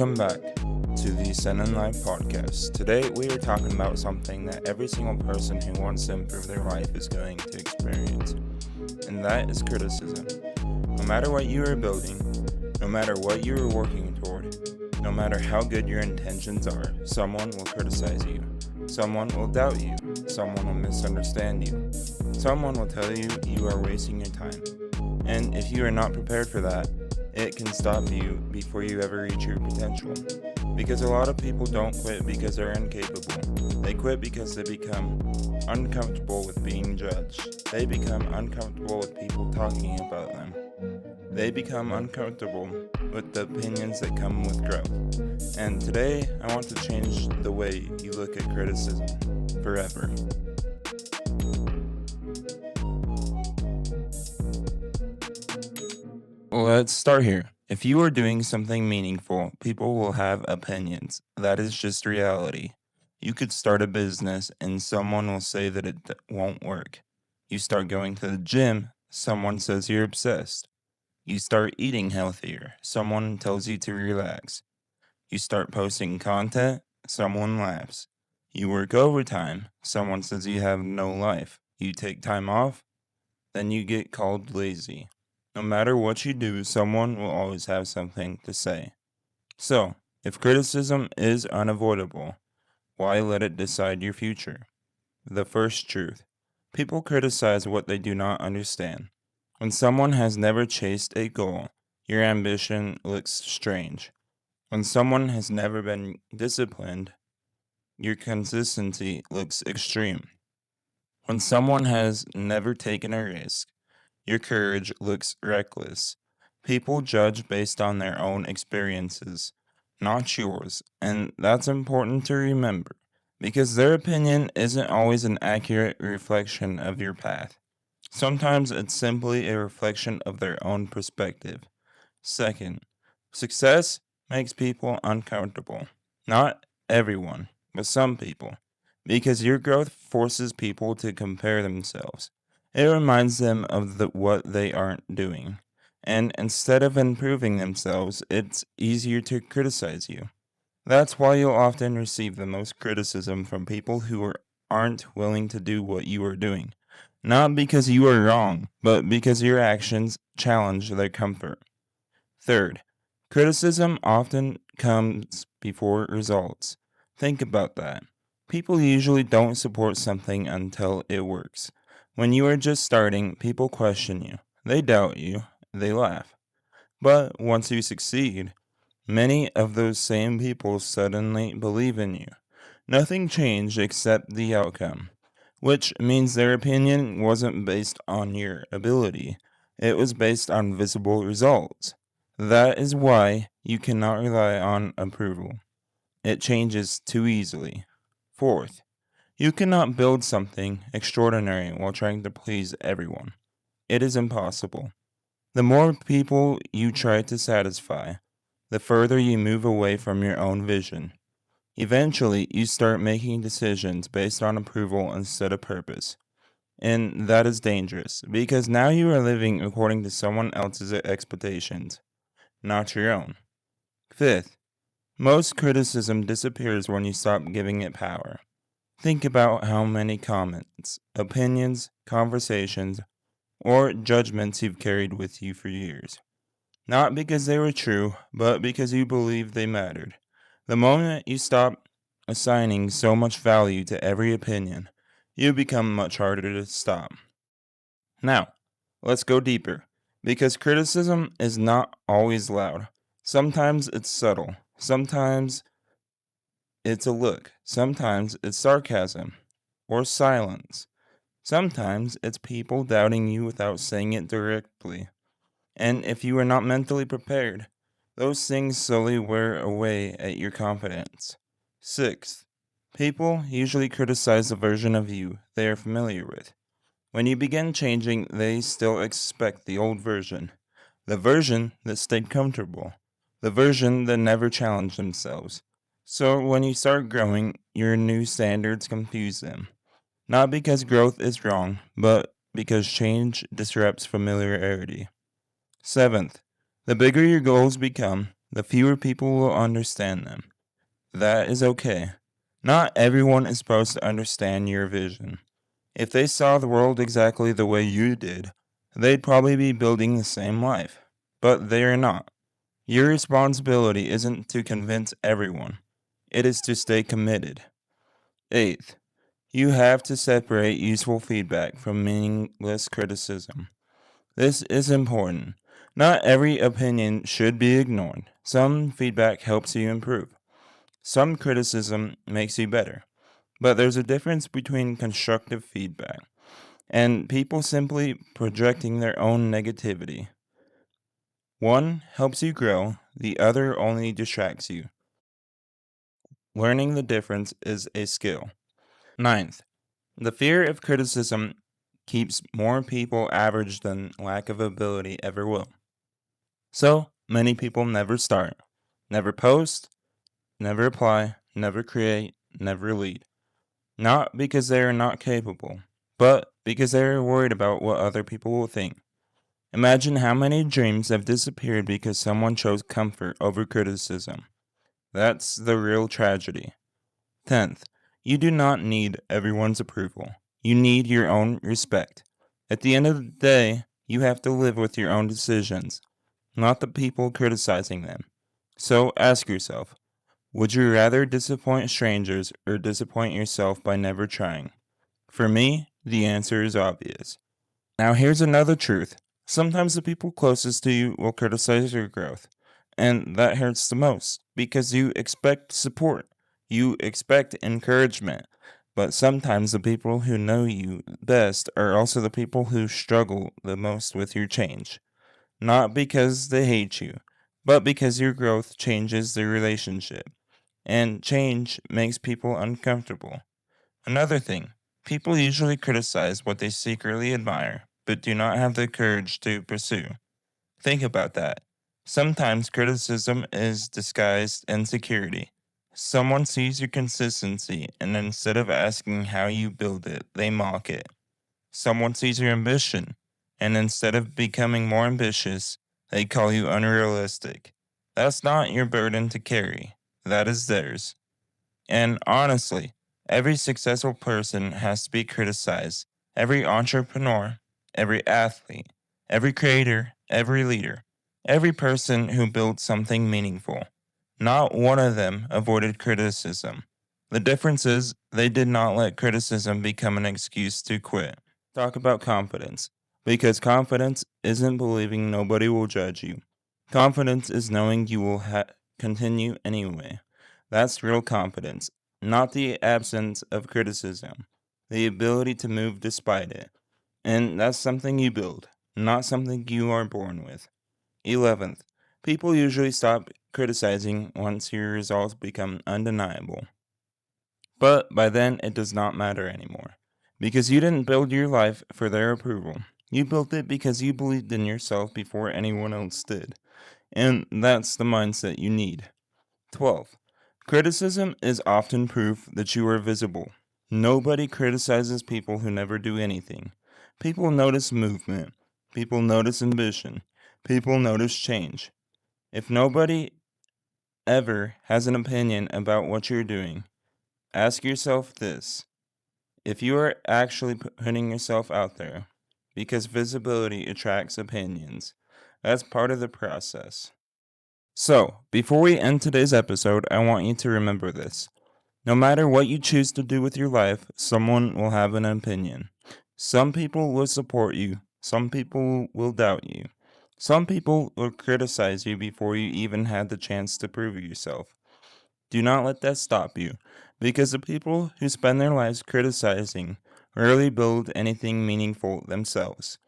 Welcome back to the Sen and Life podcast. Today we are talking about something that every single person who wants to improve their life is going to experience, and that is criticism. No matter what you are building, no matter what you are working toward, no matter how good your intentions are, someone will criticize you. Someone will doubt you. Someone will misunderstand you. Someone will tell you you are wasting your time. And if you are not prepared for that, it can stop you before you ever reach your potential. Because a lot of people don't quit because they're incapable. They quit because they become uncomfortable with being judged. They become uncomfortable with people talking about them. They become uncomfortable with the opinions that come with growth. And today, I want to change the way you look at criticism forever. Let's start here. If you are doing something meaningful, people will have opinions. That is just reality. You could start a business and someone will say that it won't work. You start going to the gym, someone says you're obsessed. You start eating healthier, someone tells you to relax. You start posting content, someone laughs. You work overtime, someone says you have no life. You take time off, then you get called lazy. No matter what you do, someone will always have something to say. So, if criticism is unavoidable, why let it decide your future? The first truth: people criticize what they do not understand. When someone has never chased a goal, your ambition looks strange. When someone has never been disciplined, your consistency looks extreme. When someone has never taken a risk, your courage looks reckless. People judge based on their own experiences, not yours, and that's important to remember because their opinion isn't always an accurate reflection of your path. Sometimes it's simply a reflection of their own perspective. Second, success makes people uncomfortable. Not everyone, but some people, because your growth forces people to compare themselves. It reminds them of what they aren't doing. And instead of improving themselves, it's easier to criticize you. That's why you'll often receive the most criticism from people who aren't willing to do what you are doing. Not because you are wrong, but because your actions challenge their comfort. Third, criticism often comes before results. Think about that. People usually don't support something until it works. When you are just starting, people question you. They doubt you. They laugh. But once you succeed, many of those same people suddenly believe in you. Nothing changed except the outcome, which means their opinion wasn't based on your ability. It was based on visible results. That is why you cannot rely on approval. It changes too easily. Fourth, you cannot build something extraordinary while trying to please everyone. It is impossible. The more people you try to satisfy, the further you move away from your own vision. Eventually, you start making decisions based on approval instead of purpose. And that is dangerous because now you are living according to someone else's expectations, not your own. Fifth, most criticism disappears when you stop giving it power. Think about how many comments, opinions, conversations, or judgments you've carried with you for years. Not because they were true, but because you believed they mattered. The moment you stop assigning so much value to every opinion, you become much harder to stop. Now, let's go deeper, because criticism is not always loud. Sometimes it's subtle. Sometimes it's a look. Sometimes it's sarcasm or silence. Sometimes it's people doubting you without saying it directly. And if you are not mentally prepared, those things slowly wear away at your confidence. Sixth, people usually criticize the version of you they are familiar with. When you begin changing, they still expect the old version, the version that stayed comfortable, the version that never challenged themselves. So when you start growing, your new standards confuse them. Not because growth is wrong, but because change disrupts familiarity. Seventh, the bigger your goals become, the fewer people will understand them. That is okay. Not everyone is supposed to understand your vision. If they saw the world exactly the way you did, they'd probably be building the same life. But they are not. Your responsibility isn't to convince everyone, it is to stay committed. Eighth, you have to separate useful feedback from meaningless criticism. This is important. Not every opinion should be ignored. Some feedback helps you improve. Some criticism makes you better. But there's a difference between constructive feedback and people simply projecting their own negativity. One helps you grow, the other only distracts you. Learning the difference is a skill. Ninth, the fear of criticism keeps more people average than lack of ability ever will. So, many people never start, never post, never apply, never create, never lead. Not because they are not capable, but because they are worried about what other people will think. Imagine how many dreams have disappeared because someone chose comfort over criticism. That's the real tragedy. 10th, you do not need everyone's approval. You need your own respect. At the end of the day, you have to live with your own decisions, not the people criticizing them. So ask yourself, would you rather disappoint strangers or disappoint yourself by never trying? For me, the answer is obvious. Now, here's another truth. Sometimes the people closest to you will criticize your growth, and that hurts the most because you expect support, you expect encouragement. But sometimes the people who know you best are also the people who struggle the most with your change. Not because they hate you, but because your growth changes the relationship, and change makes people uncomfortable. Another thing, people usually criticize what they secretly admire, but do not have the courage to pursue. Think about that. Sometimes criticism is disguised insecurity. Someone sees your consistency, and instead of asking how you build it, they mock it. Someone sees your ambition, and instead of becoming more ambitious, they call you unrealistic. That's not your burden to carry, that is theirs. And honestly, every successful person has to be criticized. Every entrepreneur, every athlete, every creator, every leader, every person who built something meaningful. Not one of them avoided criticism. The difference is they did not let criticism become an excuse to quit. Talk about confidence. Because confidence isn't believing nobody will judge you. Confidence is knowing you will continue anyway. That's real confidence, not the absence of criticism, the ability to move despite it. And that's something you build, not something you are born with. 11th, people usually stop criticizing once your results become undeniable. But by then, it does not matter anymore. Because you didn't build your life for their approval. You built it because you believed in yourself before anyone else did. And that's the mindset you need. 12. Criticism is often proof that you are visible. Nobody criticizes people who never do anything. People notice movement. People notice ambition. People notice change. If nobody ever has an opinion about what you're doing, ask yourself this. If you are actually putting yourself out there, because visibility attracts opinions, that's part of the process. So, before we end today's episode, I want you to remember this. No matter what you choose to do with your life, someone will have an opinion. Some people will support you, some people will doubt you. Some people will criticize you before you even had the chance to prove yourself. Do not let that stop you, because the people who spend their lives criticizing rarely build anything meaningful themselves.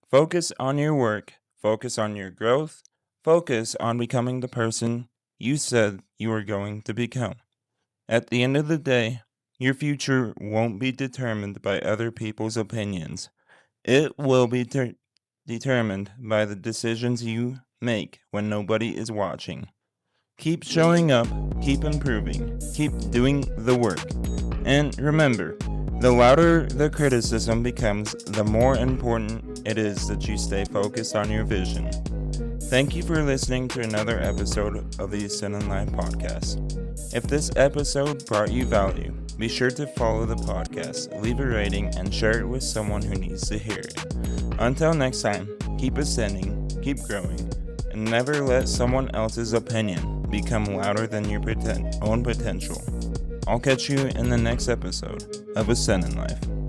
Focus on your work, focus on your growth, focus on becoming the person you said you were going to become. At the end of the day, your future won't be determined by other people's opinions. It will be determined by the decisions you make when nobody is watching. Keep showing up, keep improving, keep doing the work. And remember, the louder the criticism becomes, the more important it is that you stay focused on your vision. Thank you for listening to another episode of the Ascend in Life podcast. If this episode brought you value, be sure to follow the podcast, leave a rating, and share it with someone who needs to hear it. Until next time, keep ascending, keep growing, and never let someone else's opinion become louder than your own potential. I'll catch you in the next episode of Ascend in Life.